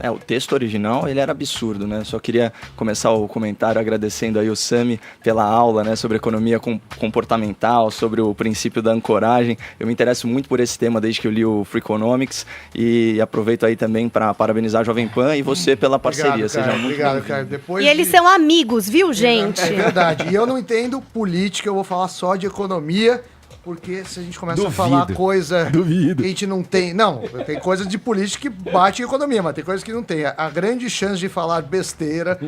O texto original, ele era absurdo, né? Só queria começar o comentário agradecendo aí o Sami pela aula, né, sobre economia comportamental, sobre o princípio da ancoragem. Eu me interesso muito por esse tema desde que eu li o Freakonomics e aproveito aí também para parabenizar a Jovem Pan e você pela parceria. Obrigado, cara. Obrigado, cara. Depois e eles são amigos, viu, gente? É verdade. E eu não entendo política, eu vou falar só de economia. Porque se a gente começa a falar coisa que a gente não tem... Não, tem coisas de política que bate em economia, mas tem coisas que não tem. A grande chance de falar besteira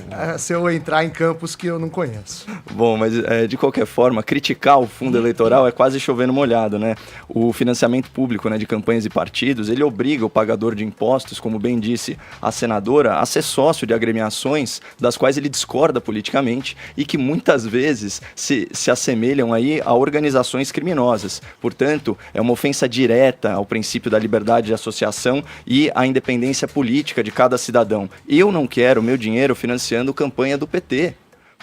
é se eu entrar em campos que eu não conheço. Bom, mas de qualquer forma, criticar o fundo eleitoral é quase chovendo molhado, né? O financiamento público, né, de campanhas e partidos, ele obriga o pagador de impostos, como bem disse a senadora, a ser sócio de agremiações das quais ele discorda politicamente e que muitas vezes se assemelham aí a organizações criminosas. Portanto, é uma ofensa direta ao princípio da liberdade de associação e à independência política de cada cidadão. Eu não quero meu dinheiro financiando campanha do PT.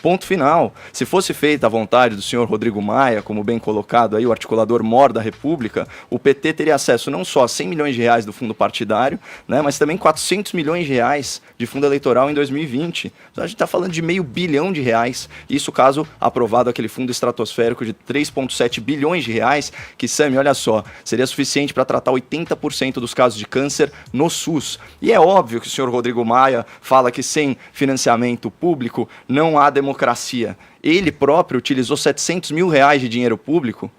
Ponto final. Se fosse feita a vontade do senhor Rodrigo Maia, como bem colocado aí, o articulador mor da República, o PT teria acesso não só a 100 milhões de reais do fundo partidário, né, mas também 400 milhões de reais de fundo eleitoral em 2020. Então, a gente está falando de R$500 bilhão. Isso caso aprovado aquele fundo estratosférico de 3,7 bilhões de reais, que, Sami, olha só, seria suficiente para tratar 80% dos casos de câncer no SUS. E é óbvio que o senhor Rodrigo Maia fala que sem financiamento público não há democracia. Ele próprio utilizou 700 mil reais de dinheiro público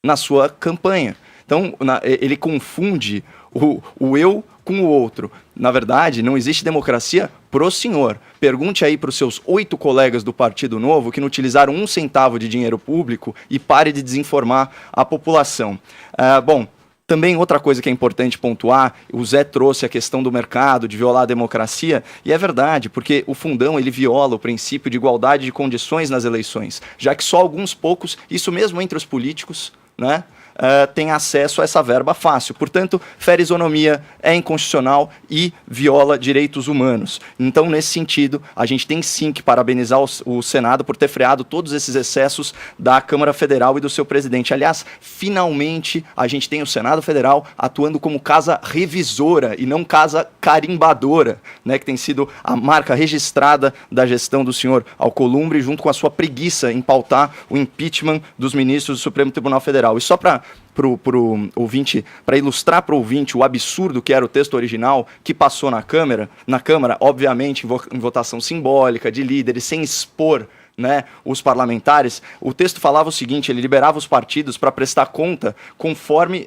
na sua campanha. Então, ele confunde o eu com o outro. Na verdade, não existe democracia pro senhor. Pergunte aí para os seus 8 colegas do Partido Novo que não utilizaram 1 centavo de dinheiro público e pare de desinformar a população. Bom, também outra coisa que é importante pontuar, o Zé trouxe a questão do mercado, de violar a democracia, e é verdade, porque o fundão ele viola o princípio de igualdade de condições nas eleições, já que só alguns poucos, isso mesmo entre os políticos, né, tem acesso a essa verba fácil. Portanto, fere isonomia, é inconstitucional e viola direitos humanos. Então, nesse sentido, a gente tem sim que parabenizar o Senado por ter freado todos esses excessos da Câmara Federal e do seu presidente. Aliás, finalmente, a gente tem o Senado Federal atuando como casa revisora e não casa carimbadora, né, que tem sido a marca registrada da gestão do senhor Alcolumbre, junto com a sua preguiça em pautar o impeachment dos ministros do Supremo Tribunal Federal. E só para ouvinte, para ilustrar para o ouvinte o absurdo que era o texto original que passou na Câmara, obviamente em votação simbólica de líderes, sem expor, né, os parlamentares, o texto falava o seguinte: ele liberava os partidos para prestar conta conforme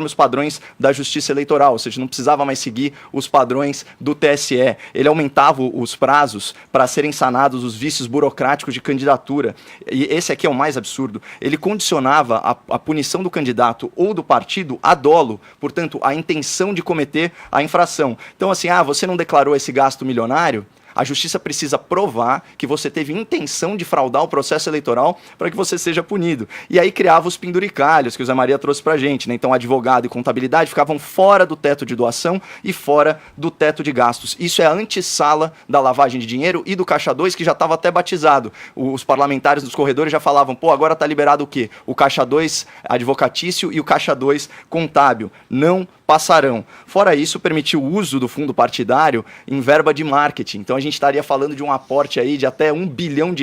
os padrões da Justiça Eleitoral, ou seja, não precisava mais seguir os padrões do TSE. Ele aumentava os prazos para serem sanados os vícios burocráticos de candidatura. E esse aqui é o mais absurdo. Ele condicionava a punição do candidato ou do partido a dolo, portanto, a intenção de cometer a infração. Então, assim, você não declarou esse gasto milionário? A justiça precisa provar que você teve intenção de fraudar o processo eleitoral para que você seja punido. E aí criava os penduricalhos que o Zé Maria trouxe para a gente, né? Então, advogado e contabilidade ficavam fora do teto de doação e fora do teto de gastos. Isso é a antessala da lavagem de dinheiro e do Caixa 2, que já estava até batizado. Os parlamentares dos corredores já falavam, agora está liberado o quê? O Caixa 2 advocatício e o Caixa 2 contábil. Não passarão. Fora isso, permitiu o uso do fundo partidário em verba de marketing. Então, a gente estaria falando de um aporte aí de até R$1 bilhão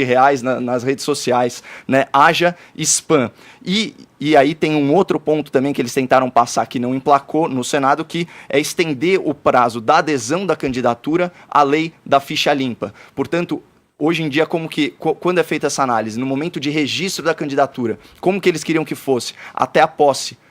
nas redes sociais, né? Haja spam. E aí tem um outro ponto também que eles tentaram passar que não emplacou no Senado, que é estender o prazo da adesão da candidatura à lei da ficha limpa. Portanto, hoje em dia, quando é feita essa análise, no momento de registro da candidatura, como que eles queriam que fosse? Até a posse.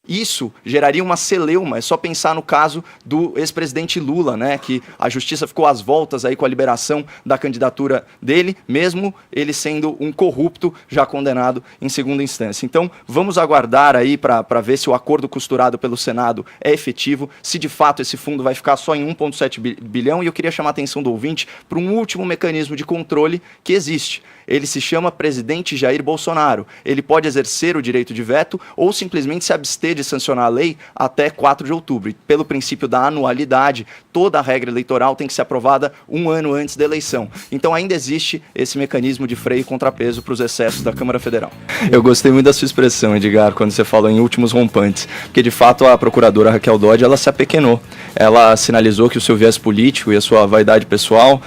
Isso geraria uma celeuma, é só pensar no caso do ex-presidente Lula, né, que a justiça ficou às voltas aí com a liberação da candidatura dele, mesmo ele sendo um corrupto já condenado em segunda instância. Então, vamos aguardar aí para ver se o acordo costurado pelo Senado é efetivo, se de fato esse fundo vai ficar só em 1,7 bilhão, e eu queria chamar a atenção do ouvinte para um último mecanismo de controle que existe. Ele se chama presidente Jair Bolsonaro. Ele pode exercer o direito de veto ou simplesmente se abster de sancionar a lei até 4 de outubro. E pelo princípio da anualidade, toda a regra eleitoral tem que ser aprovada 1 ano antes da eleição. Então ainda existe esse mecanismo de freio e contrapeso para os excessos da Câmara Federal. Eu gostei muito da sua expressão, Edgar, quando você falou em últimos rompantes, porque de fato a procuradora Raquel Dodge, ela se apequenou. Ela sinalizou que o seu viés político e a sua vaidade pessoal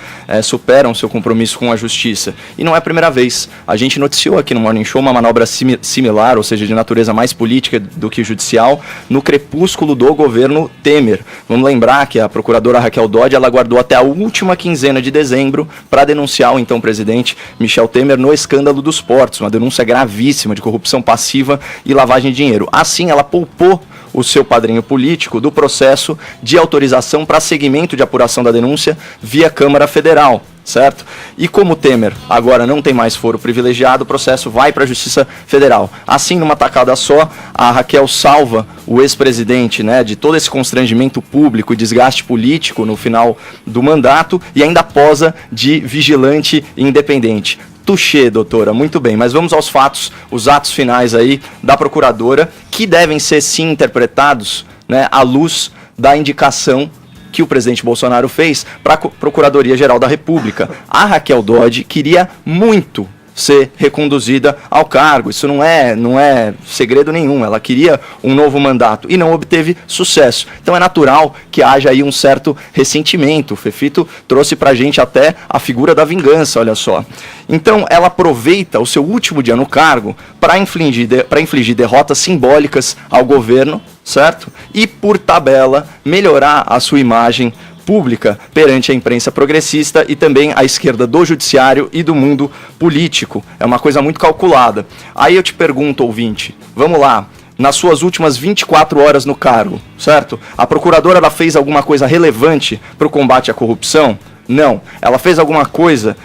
superam seu compromisso com a justiça. E não é a primeira vez. A gente noticiou aqui no Morning Show uma manobra similar, ou seja, de natureza mais política do que judicial, no crepúsculo do governo Temer. Vamos lembrar que a procuradora Raquel Dodge, ela aguardou até a última quinzena de dezembro para denunciar o então presidente Michel Temer no escândalo dos portos, uma denúncia gravíssima de corrupção passiva e lavagem de dinheiro. Assim, ela poupou o seu padrinho político do processo de autorização para seguimento de apuração da denúncia via Câmara Federal, certo? E como Temer agora não tem mais foro privilegiado, o processo vai para a Justiça Federal. Assim, numa tacada só, a Raquel salva o ex-presidente, né, de todo esse constrangimento público e desgaste político no final do mandato e ainda posa de vigilante independente. Touché, doutora, muito bem, mas vamos aos fatos, os atos finais aí da procuradora, que devem ser sim interpretados, né, à luz da indicação que o presidente Bolsonaro fez para a Procuradoria-Geral da República. A Raquel Dodge queria muito ser reconduzida ao cargo. Isso não é segredo nenhum. Ela queria um novo mandato e não obteve sucesso. Então é natural que haja aí um certo ressentimento. O Fefito trouxe pra gente até a figura da vingança, olha só. Então ela aproveita o seu último dia no cargo para infligir derrotas simbólicas ao governo, certo? E, por tabela, melhorar a sua imagem pública perante a imprensa progressista e também a esquerda do judiciário e do mundo político. É uma coisa muito calculada. Aí eu te pergunto, ouvinte, vamos lá, nas suas últimas 24 horas no cargo, certo? A procuradora ela fez alguma coisa relevante para o combate à corrupção? Não. Ela fez alguma coisa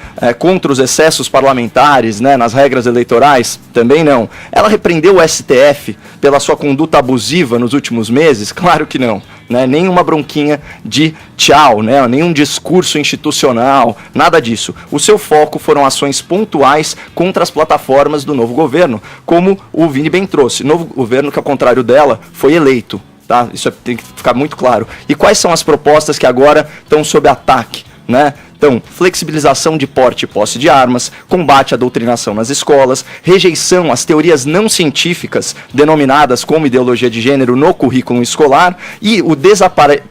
contra os excessos parlamentares, né, nas regras eleitorais? Também não. Ela repreendeu o STF pela sua conduta abusiva nos últimos meses? Claro que não. Né? Nenhuma bronquinha de tchau, né? Nenhum discurso institucional, nada disso. O seu foco foram ações pontuais contra as plataformas do novo governo, como o Vini bem trouxe. Novo governo que, ao contrário dela, foi eleito. Tá? Isso tem que ficar muito claro. E quais são as propostas que agora estão sob ataque? Né? Então, flexibilização de porte e posse de armas, combate à doutrinação nas escolas, rejeição às teorias não científicas denominadas como ideologia de gênero no currículo escolar e o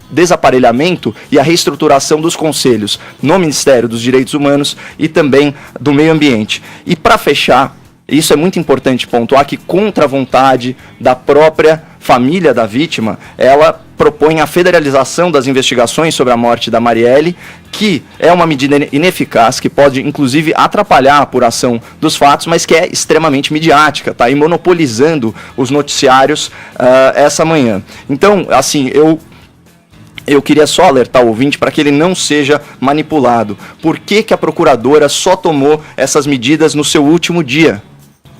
desaparelhamento e a reestruturação dos conselhos no Ministério dos Direitos Humanos e também do Meio Ambiente. E para fechar, isso é muito importante pontuar que, contra a vontade da própria família da vítima, ela propõe a federalização das investigações sobre a morte da Marielle, que é uma medida ineficaz, que pode inclusive atrapalhar a apuração dos fatos, mas que é extremamente midiática, tá? E monopolizando os noticiários essa manhã. Então, assim, eu queria só alertar o ouvinte para que ele não seja manipulado. Por que a procuradora só tomou essas medidas no seu último dia?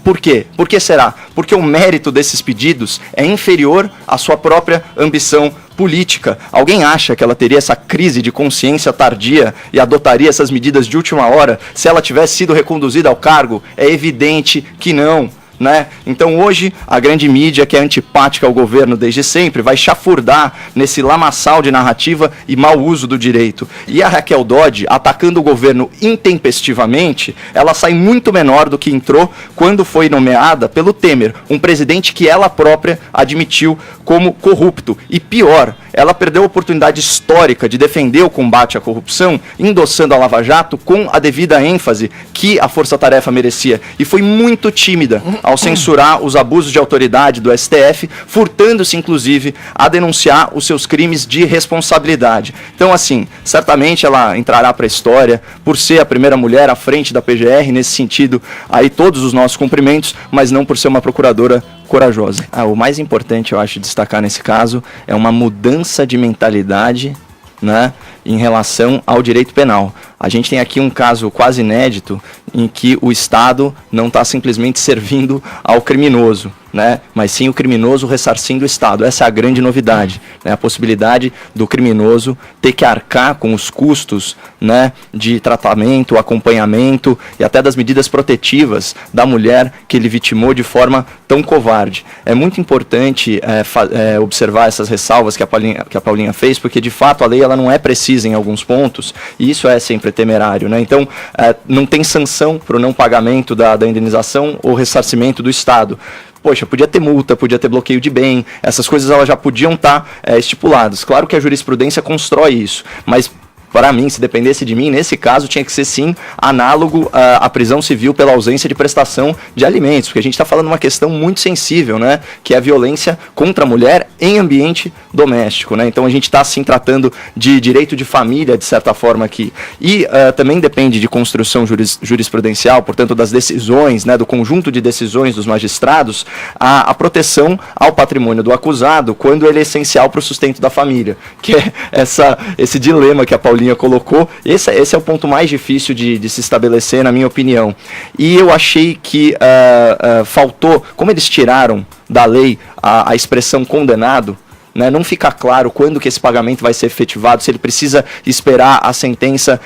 Por quê? Por que será? Porque o mérito desses pedidos é inferior à sua própria ambição política. Alguém acha que ela teria essa crise de consciência tardia e adotaria essas medidas de última hora se ela tivesse sido reconduzida ao cargo? É evidente que não. Né? Então hoje a grande mídia, que é antipática ao governo desde sempre, vai chafurdar nesse lamaçal de narrativa e mau uso do direito. E a Raquel Dodge, atacando o governo intempestivamente, ela sai muito menor do que entrou quando foi nomeada pelo Temer, um presidente que ela própria admitiu como corrupto. E pior, ela perdeu a oportunidade histórica de defender o combate à corrupção, endossando a Lava Jato com a devida ênfase que a força-tarefa merecia. E foi muito tímida ao censurar os abusos de autoridade do STF, furtando-se, inclusive, a denunciar os seus crimes de responsabilidade. Então, assim, certamente ela entrará para a história por ser a primeira mulher à frente da PGR, nesse sentido, aí todos os nossos cumprimentos, mas não por ser uma procuradora corajosa. O mais importante, eu acho, destacar nesse caso é uma mudança de mentalidade, né, em relação ao direito penal. A gente tem aqui um caso quase inédito em que o Estado não está simplesmente servindo ao criminoso, né? Mas sim o criminoso ressarcindo o Estado. Essa é a grande novidade, né? A possibilidade do criminoso ter que arcar com os custos, né, de tratamento, acompanhamento e até das medidas protetivas da mulher que ele vitimou de forma tão covarde. É muito importante observar essas ressalvas que a Paulinha fez, porque de fato a lei ela não é precisa em alguns pontos e isso é sempre temerário, né? Então não tem sanção para o não pagamento da indenização ou ressarcimento do Estado. Poxa, podia ter multa, podia ter bloqueio de bem, essas coisas elas já podiam estar estipuladas. Claro que a jurisprudência constrói isso, mas para mim, se dependesse de mim, nesse caso tinha que ser sim análogo à prisão civil pela ausência de prestação de alimentos, porque a gente está falando de uma questão muito sensível, né, que é a violência contra a mulher em ambiente doméstico, né? Então a gente está assim tratando de direito de família de certa forma aqui e também depende de construção jurisprudencial, portanto das decisões, né, do conjunto de decisões dos magistrados, a proteção ao patrimônio do acusado quando ele é essencial para o sustento da família, que é esse dilema que a Paulinha colocou. Esse é o ponto mais difícil de se estabelecer, na minha opinião. E eu achei que faltou, como eles tiraram da lei a expressão condenado, né, não fica claro quando que esse pagamento vai ser efetivado, se ele precisa esperar a sentença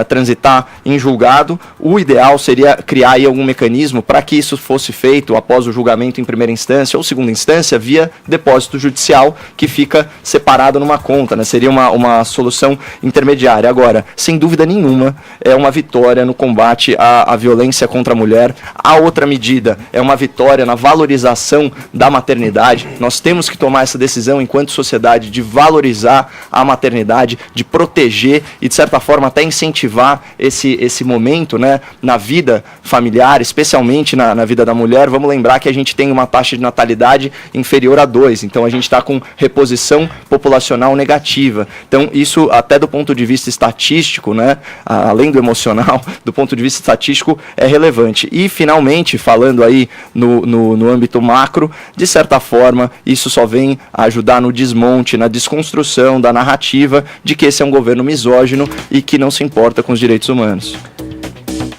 transitar em julgado. O ideal seria criar aí algum mecanismo para que isso fosse feito após o julgamento em primeira instância ou segunda instância via depósito judicial que fica separado numa conta, né? Seria uma solução intermediária. Agora, sem dúvida nenhuma, é uma vitória no combate à violência contra a mulher. A outra medida é uma vitória na valorização da maternidade. Nós temos que tomar essa decisão enquanto sociedade, de valorizar a maternidade, de proteger e, de certa forma, até incentivar esse momento, né, na vida familiar, especialmente na vida da mulher. Vamos lembrar que a gente tem uma taxa de natalidade inferior a 2, então a gente está com reposição populacional negativa. Então, isso, até do ponto de vista estatístico, né, além do emocional, do ponto de vista estatístico, é relevante. E, finalmente, falando aí no âmbito macro, de certa forma, isso só vem ajudar no desmonte, na desconstrução da narrativa de que esse é um governo misógino e que não se importa com os direitos humanos.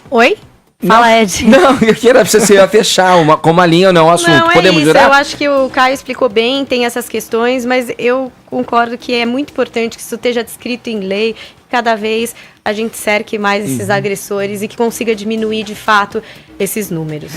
Oi? Fala, Ed. Não, eu queria você ia fechar com uma linha, não, o assunto. Não, Podemos isso. jurar? Eu acho que o Caio explicou bem, tem essas questões, mas eu concordo que é muito importante que isso esteja descrito em lei, cada vez a gente cerque mais esses agressores e que consiga diminuir de fato esses números.